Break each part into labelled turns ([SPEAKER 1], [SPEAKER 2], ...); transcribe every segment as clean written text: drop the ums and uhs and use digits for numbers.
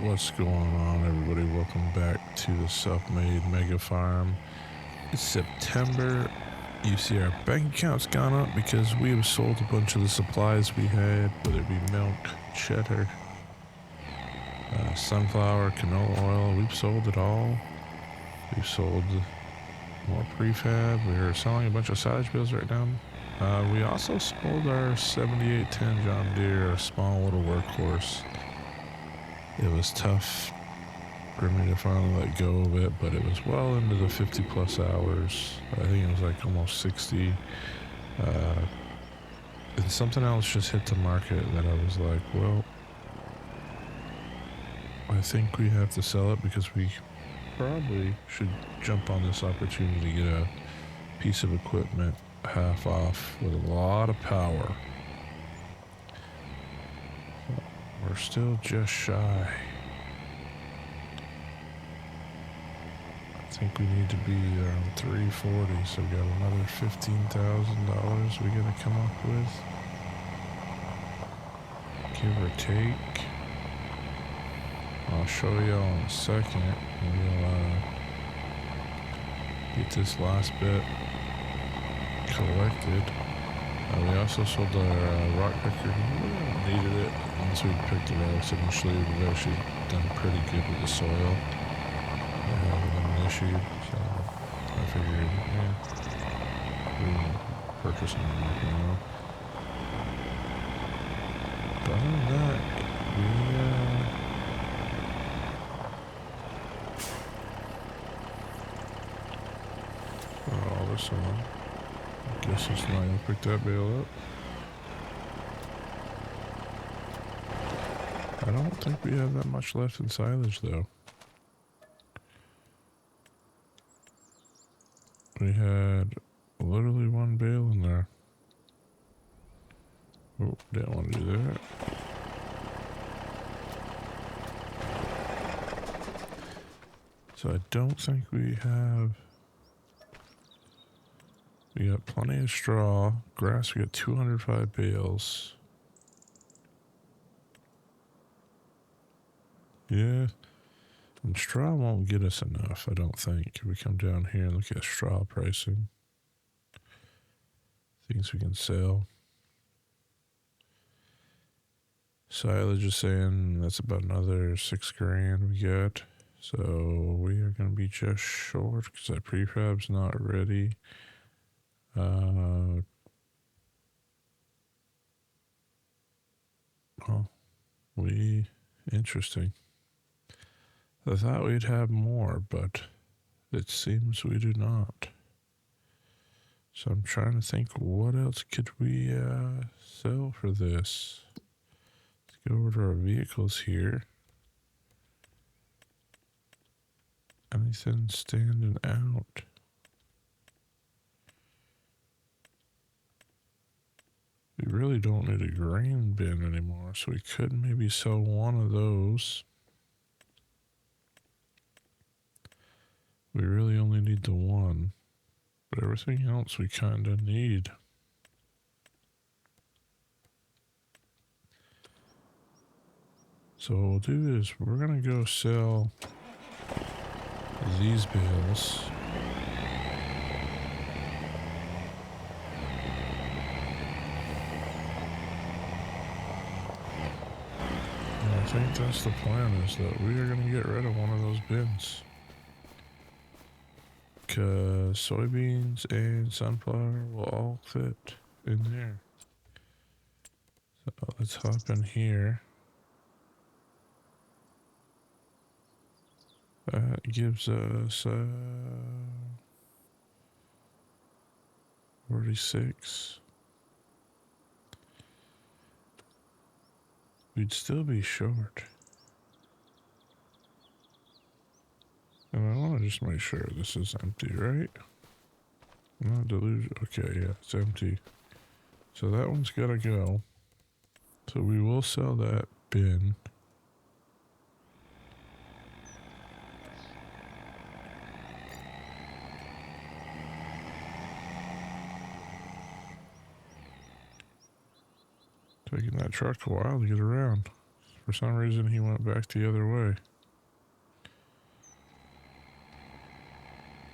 [SPEAKER 1] What's going on, everybody? Welcome back to the Self-Made Mega Farm. It's September. You see our bank account's gone up because we have sold a bunch of the supplies we had, whether it be milk, cheddar, sunflower, canola oil. We've sold it all. We've sold more prefab. We're selling a bunch of silage bales right now. We also sold our 7810 John Deere, a small little workhorse. It was tough for me to finally let go of it, but it was well into the 50 plus hours. I think it was like almost 60. And something else just hit the market that I was like, well, I think we have to sell it because we probably should jump on this opportunity to get a piece of equipment half off with a lot of power. We're still just shy. I think we need to be around 340, so we got another $15,000 we gotta come up with, give or take. I'll show y'all in a second. We'll get this last bit collected. We also sold our rock picker. We needed it once we picked the rocks initially. We've actually done pretty good with the soil. Issued, so I figured, we will purchase them now. But other than that, put all this on. I guess it's not gonna pick that bale up. I don't think we have that much left in silage though. We had literally one bale in there. Oh, didn't want to do that. So I don't think we have... We got plenty of straw. Grass, we got 205 bales. Yeah. And straw won't get us enough, I don't think. If we come down here and look at straw pricing. Things we can sell. Silage is saying that's about another $6,000 we got. So we are going to be just short because that prefab's not ready. Interesting. I thought we'd have more, but it seems we do not. So I'm trying to think, what else could we sell for this? Let's go over to our vehicles here. Anything standing out? We really don't need a grain bin anymore, so we could maybe sell one of those. We really only need the one, but everything else we kind of need. So what we'll do is we're going to go sell these bales. I think that's the plan, is that we are going to get rid of one of those bins. Because soybeans and sunflower will all fit in there. So let's hop in here. That gives us 46. We'd still be short. And I want to just make sure this is empty, right? Not delusion. Okay, yeah, it's empty. So that one's got to go. So we will sell that bin. Taking that truck a while to get around. For some reason, he went back the other way.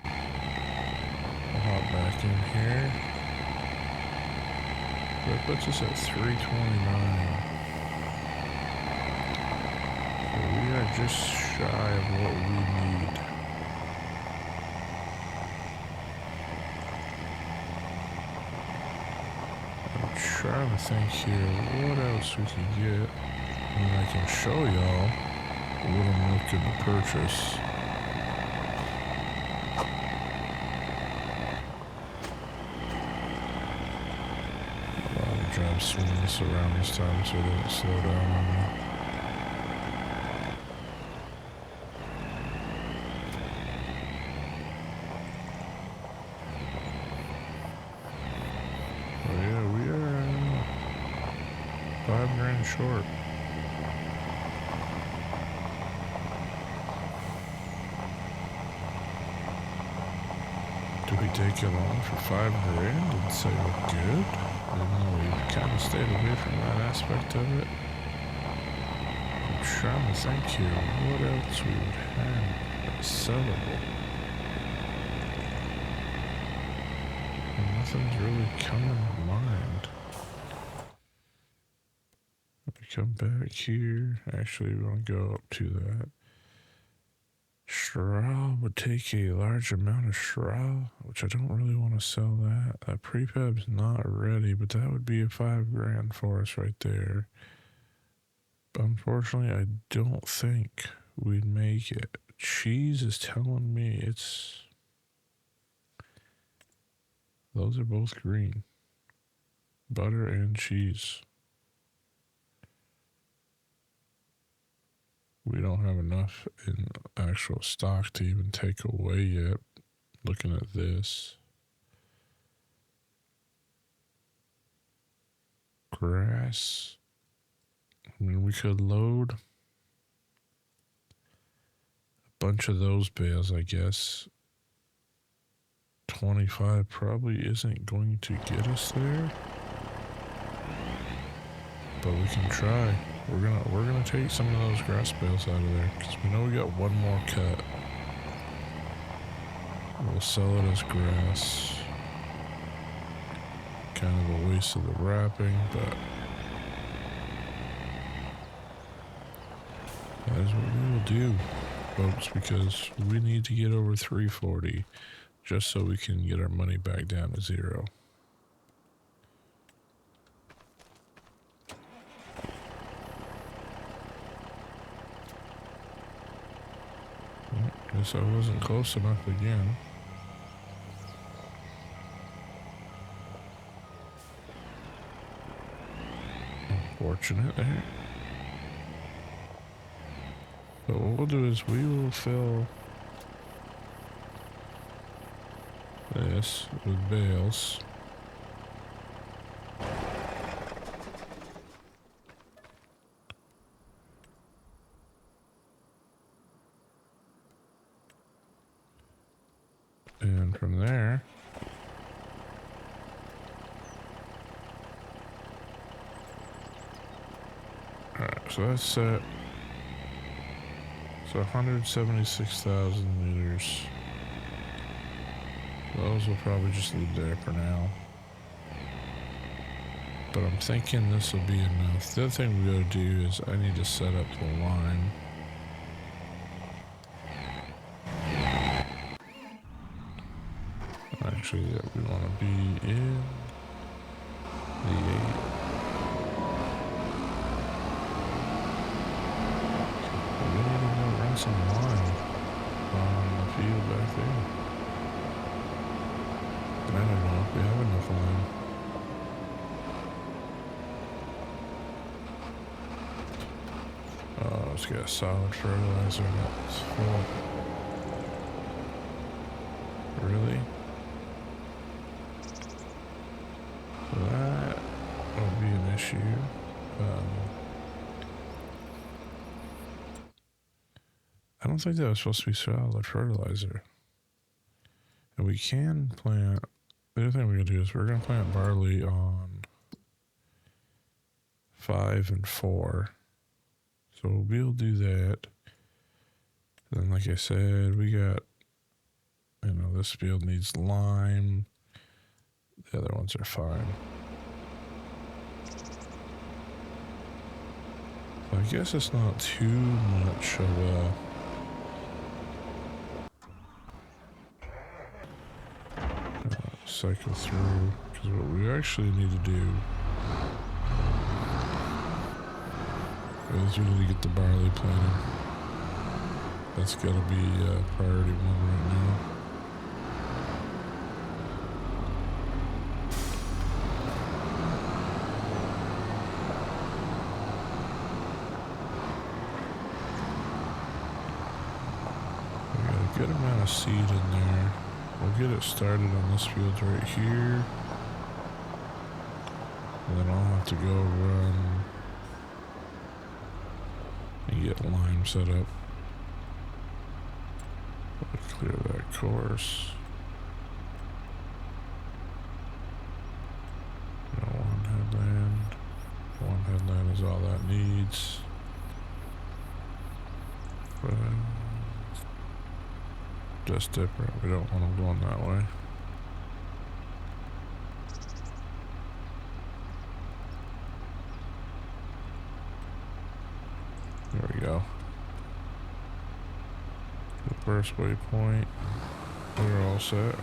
[SPEAKER 1] I'll hop back in here. That puts us at 329. So we are just shy of what we need. I'm trying to think here what else we can get. And I can show y'all what I'm looking to purchase. I'll try to swing this around this time so it doesn't slow down on me. Oh yeah, we are $5 grand short. Do we take it on for $5 grand and say we're good? Even though we kind of stayed away from that aspect of it. I'm trying to think here what else we would have that's sellable. And nothing's really coming to mind. Let me come back here. Actually, we want to go up to that. Straw would take a large amount of straw, which I don't really want to sell that. That prefab's not ready, but that would be a $5 grand for us right there. But unfortunately, I don't think we'd make it. Cheese is telling me it's... Those are both green. Butter and cheese. We don't have enough in actual stock to even take away yet. Looking at this. Grass. I mean, we could load a bunch of those bales, I guess. 25 probably isn't going to get us there. But we can try. We're gonna take some of those grass bales out of there because we know we got one more cut. We'll sell it as grass. Kind of a waste of the wrapping, but that is what we will do, folks, because we need to get over 340 just so we can get our money back down to zero. Guess I wasn't close enough again. Unfortunate there. But what we'll do is we will fill this with bales. And from there, alright, so that's set. So 176,000 liters. Those will probably just leave there for now. But I'm thinking this will be enough. The other thing we gotta do is I need to set up the line. Actually, yeah, we want to be in the 8. We really need to go run some line on the field back there. I don't know if we have enough line. Oh, let's get a solid fertilizer that's full. Really? That will be an issue. I don't think that was supposed to be solid fertilizer. And we can plant... The other thing we're going to do is we're going to plant barley on 5 and 4. So we'll do that. Then, like I said, we got, this field needs lime. The other ones are fine. So I guess it's not too much of a cycle through, because what we actually need to do is we need to get the barley planted. That's got to be priority 1 right now. We got a good amount of seed in there. We'll get it started on this field right here. And then I'll have to go run and get lime set up. Clear that course. One headland. One headland is all that needs. But just different. We don't want them going that way. There we go. The first waypoint. We're all set.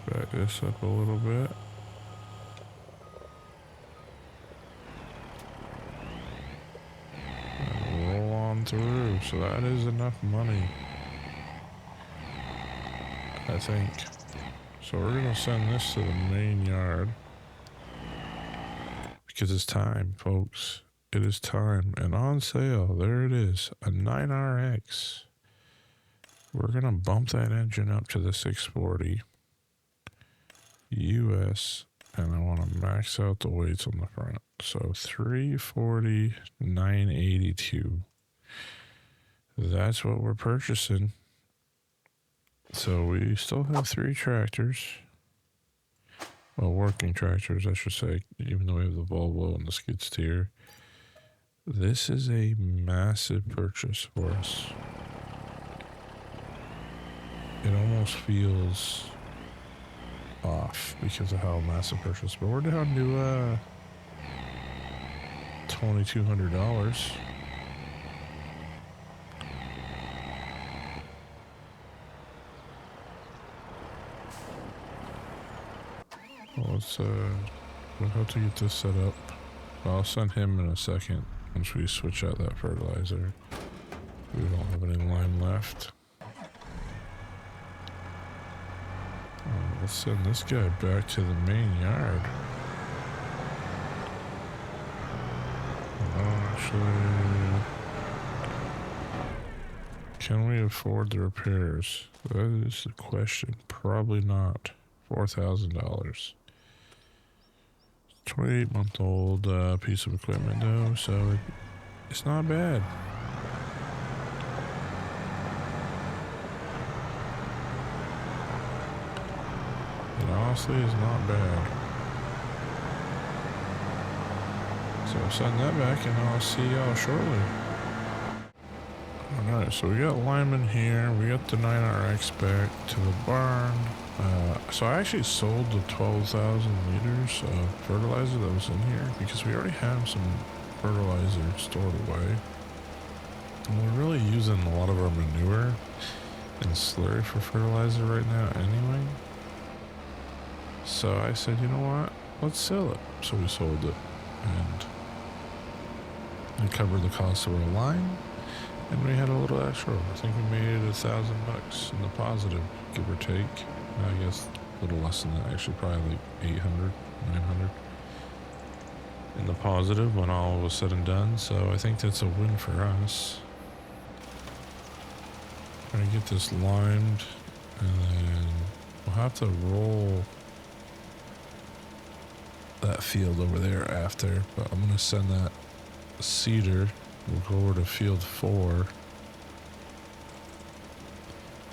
[SPEAKER 1] Back this up a little bit. And roll on through. So that is enough money, I think. So we're gonna send this to the main yard. Because it's time, folks. It is time. And on sale, there it is. A 9RX. We're going to bump that engine up to the 640 US. And I want to max out the weights on the front. So 340, 982. That's what we're purchasing. So we still have 3 tractors. Well, working tractors, I should say, even though we have the Volvo and the skid steer. This is a massive purchase for us. It almost feels off because of how massive purchase. But we're down to $2,200. We'll have to get this set up. I'll send him in a second once we switch out that fertilizer. We don't have any lime left. Let's send this guy back to the main yard. Actually, can we afford the repairs? That is the question. Probably not. $4,000. 28-month-old piece of equipment though, so it's not bad. It honestly is not bad. So send that back and I'll see y'all shortly. Alright, so we got lime in here. We got the 9RX back to the barn. So I actually sold the 12,000 liters of fertilizer that was in here because we already have some fertilizer stored away. And we're really using a lot of our manure and slurry for fertilizer right now anyway. So I said, you know what? Let's sell it. So we sold it. And it covered the cost of our lime. And we had a little extra. I think we made $1,000 in the positive, give or take. I guess a little less than that, actually, probably like 800, 900 in the positive when all was said and done. So I think that's a win for us. Trying to get this limed, and then we'll have to roll that field over there after. But I'm gonna send that cedar. We'll go over to field 4,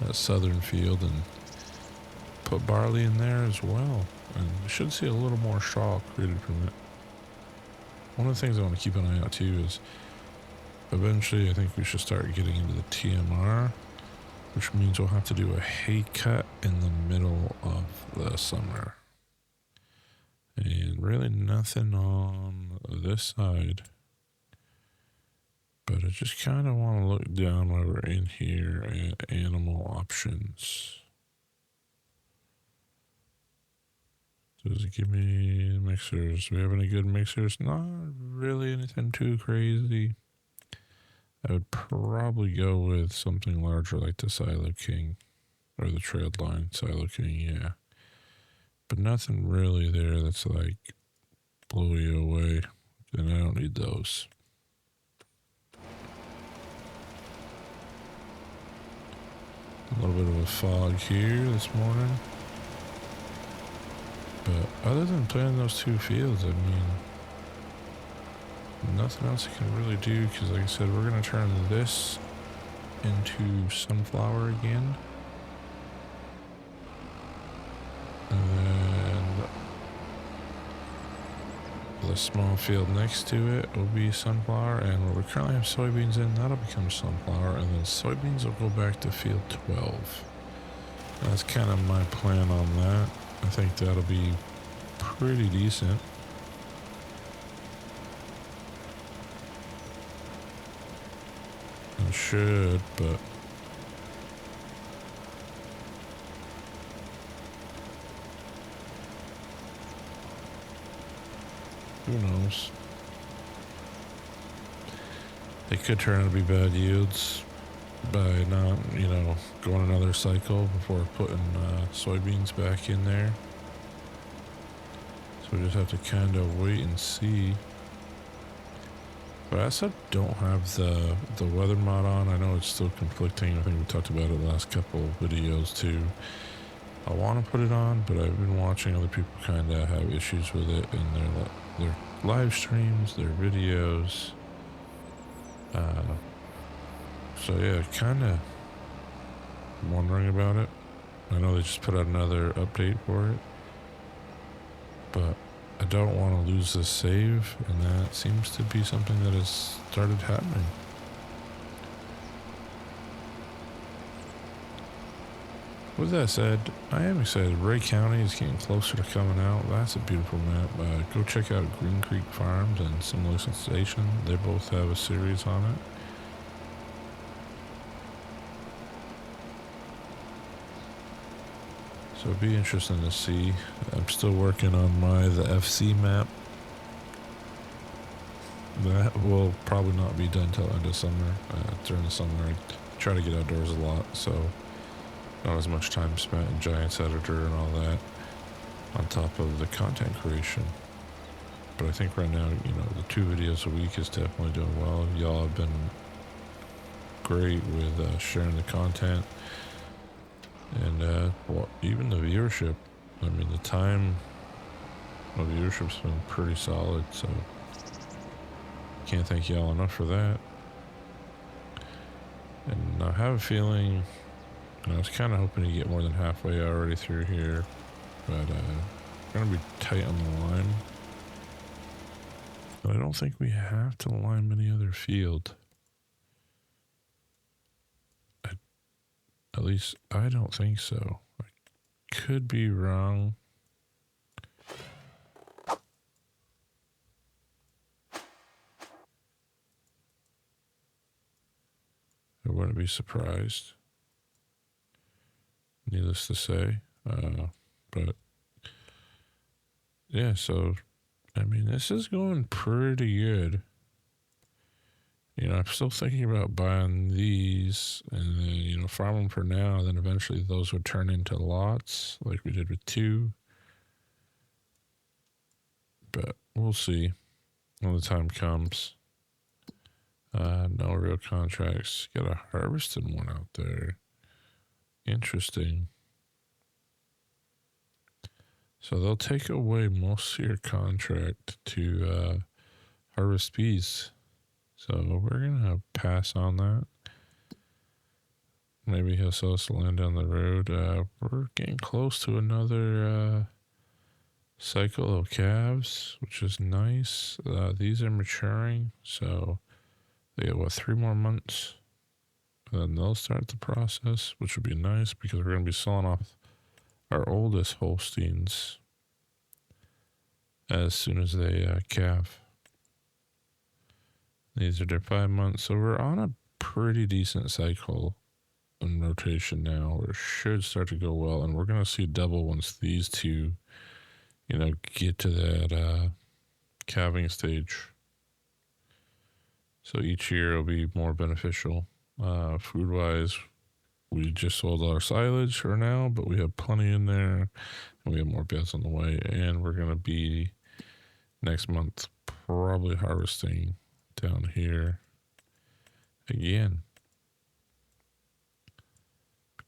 [SPEAKER 1] that southern field, and put barley in there as well. And we should see a little more straw created from it. One of the things I want to keep an eye out too is eventually I think we should start getting into the TMR, which means we'll have to do a hay cut in the middle of the summer. And really nothing on this side. But I just kind of want to look down while we're in here at animal options. Does it give me mixers? We have any good mixers? Not really anything too crazy. I would probably go with something larger like the Silo King or the Trailed Line Silo King, yeah. But nothing really there that's like blow you away. And I don't need those. A little bit of a fog here this morning. But other than planting those two fields, I mean, nothing else I can really do because, like I said, we're going to turn this into sunflower again. And then the small field next to it will be sunflower. And where we currently have soybeans in, that'll become sunflower. And then soybeans will go back to field 12. That's kind of my plan on that. I think that'll be pretty decent. It should, but who knows? They could turn out to be bad yields by not, going another cycle before putting soybeans back in there. So we just have to kind of wait and see. But I said don't have the weather mod on. I know it's still conflicting. I think we talked about it the last couple of videos too. I want to put it on, but I've been watching other people kind of have issues with it in their live streams, their videos. So yeah, kind of wondering about it. I know they just put out another update for it, but I don't want to lose this save, and that seems to be something that has started happening. With that said, I am excited. Ray County is getting closer to coming out. That's a beautiful map. Go check out Green Creek Farms and Simulation Station. They both have a series on it. So it'd be interesting to see. I'm still working on the FC map. That will probably not be done till end of summer. During the summer, I try to get outdoors a lot, so not as much time spent in Giants Editor and all that on top of the content creation. But I think right now, the 2 videos a week is definitely doing well. Y'all have been great with sharing the content. And even the viewership, I mean, the time of viewership's been pretty solid, so can't thank y'all enough for that. And I have a feeling, I was kind of hoping to get more than halfway already through here, but we're going to be tight on the line. But I don't think we have to lime any other field. At least I don't think so. I could be wrong. I wouldn't be surprised. Needless to say. But yeah, so I mean, this is going pretty good. I'm still thinking about buying these and then, farm them for now. Then eventually those would turn into lots like we did with 2. But we'll see when the time comes. No real contracts. Got a harvested one out there. Interesting. So they'll take away most of your contract to harvest bees. So we're going to pass on that. Maybe he'll sell us the land down the road. We're getting close to another cycle of calves, which is nice. These are maturing, so they get, what, 3 more months? And then they'll start the process, which would be nice because we're going to be selling off our oldest Holsteins as soon as they calve. These are their 5 months, so we're on a pretty decent cycle in rotation now, where it should start to go well, and we're going to see double once these two, get to that calving stage. So each year will be more beneficial. Food-wise, we just sold our silage for now, but we have plenty in there, and we have more bales on the way, and we're going to be next month probably harvesting down here again.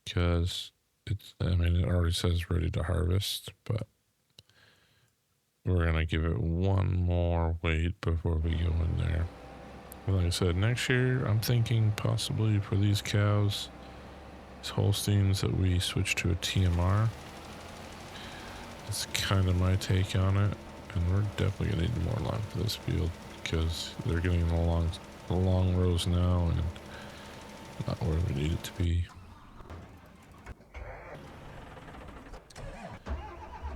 [SPEAKER 1] Because it already says ready to harvest, but we're going to give it one more wait before we go in there. Like I said, next year, I'm thinking possibly for these cows, these Holsteins, that we switch to a TMR. That's kind of my take on it, and we're definitely going to need more land for this field because they're getting the long rows now and not where we need it to be.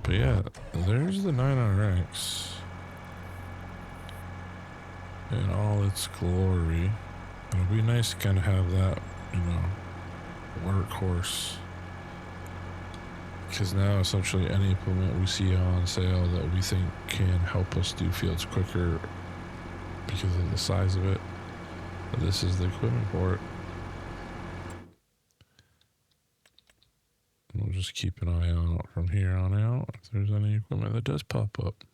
[SPEAKER 1] But yeah, there's the 9RX in all its glory. It'll be nice to kind of have that, workhorse. Because now essentially any implement we see on sale that we think can help us do fields quicker because of the size of it, but this is the equipment for it. We'll just keep an eye out from here on out if there's any equipment that does pop up.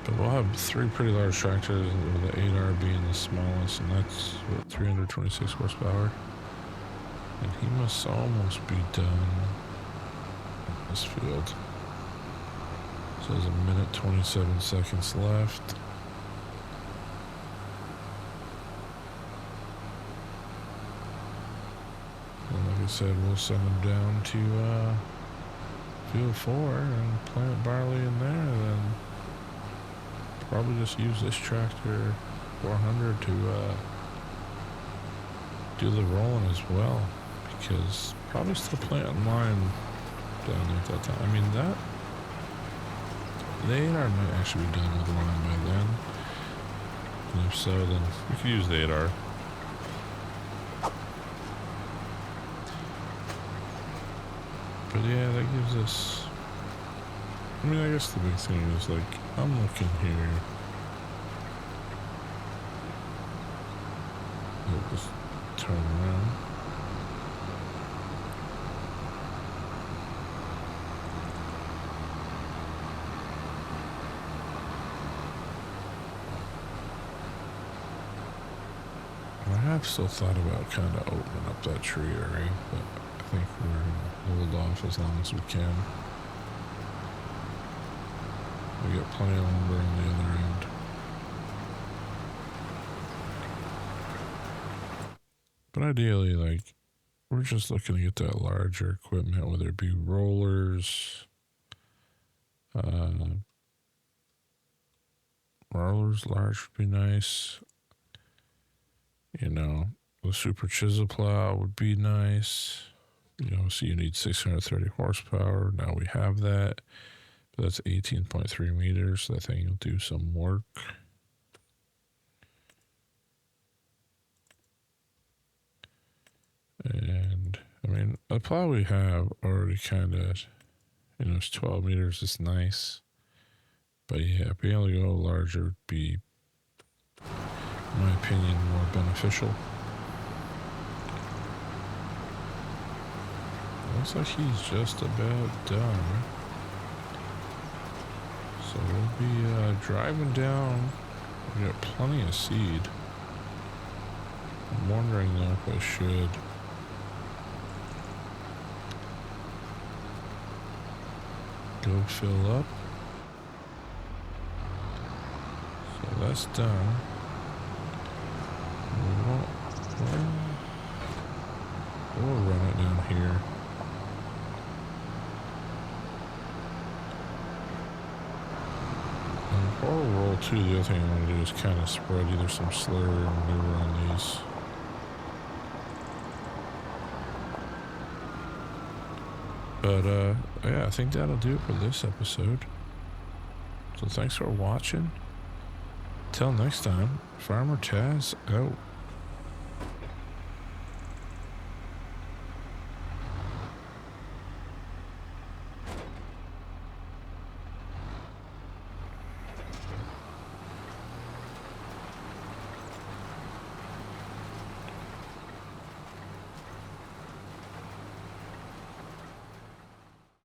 [SPEAKER 1] But we'll have 3 pretty large tractors, with the 8R being the smallest, and that's 326 horsepower. And he must almost be done in this field. So there's 1:27 seconds left. Like I said, we'll send them down to field 4 and plant barley in there, and then probably just use this tractor 400 to do the rolling as well, because probably still planting lime down there at that time. That the 8R might actually be done with lime by then, and if so, then we could use the 8R. But yeah, that gives us, I guess the big thing is, I'm looking here. I'll just turn around. I have still thought about kind of opening up that tree area, but I think we're going to hold off as long as we can. We got plenty of lumber on the other end. But ideally, we're just looking to get that larger equipment, whether it be rollers, rollers large would be nice. The super chisel plow would be nice. So you need 630 horsepower. Now we have that. But that's 18.3 meters. So I think you'll do some work. And, the plow we have already kind of, it's 12 meters. It's nice. But yeah, being able to go larger would be, in my opinion, more beneficial. Looks like he's just about done. So we'll be driving down. We got plenty of seed. I'm wondering though if I should go fill up. So that's done. We'll run it down here. And before we roll too, the other thing I want to do is kind of spread either some slurry or maneuver on these. But yeah, I think that'll do it for this episode. So thanks for watching. Till next time, Farmer Taz out.